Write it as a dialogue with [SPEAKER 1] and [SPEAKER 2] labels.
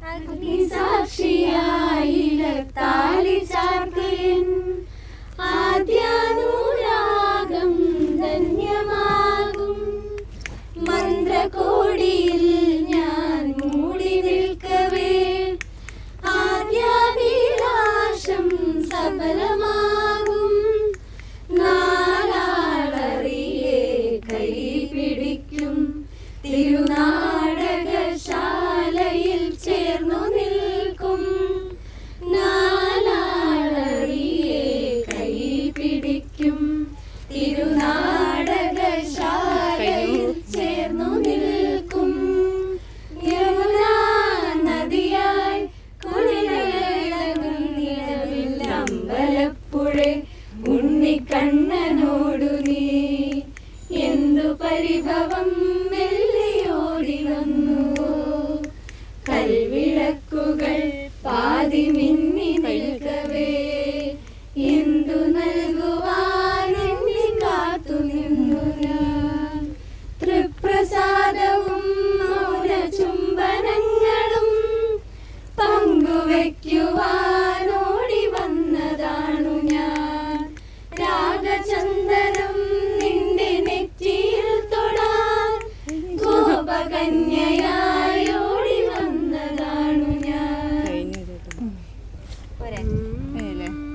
[SPEAKER 1] അഗ്നിസാക്ഷിയായിടത്താലി ചാർത്തിയൻ ആദ്യാനുരാഗം ധന്യമാകും. മന്ത്രകോടിയിൽ ഞാൻ മൂടി നിൽക്കവേ ആദ്യാഭിലാഷം സഫലമാകും. നാലാളറിയെ കൈ പിടിക്കും തിരുനാടകശാലയിൽ ചേർന്നു നിൽക്കും. നാലാളറിയെ കൈ പിടിക്കും തിരുനാടകശാലയിൽ ചേർന്നു നിൽക്കും. യമുനാ നദിയായി കുളിരേളകും നിലവിൽ അമ്പലപ്പുഴേ ഉണ്ണിക്കണ്ണനോടു നീ എന്തു പരിഭവം മെല്ലിയോടി വന്നുവോ. കൽവിളക്കുകൾ പാതി മിന്നി നിൽക്കവേ എന്തു നൽകുവാൻ എണ്ണി കാത്തു നിന്നു ഞാൻ. തൃപ്രസാദവും മൗന ചുംബനങ്ങളും പങ്കുവയ്ക്കുവാൻ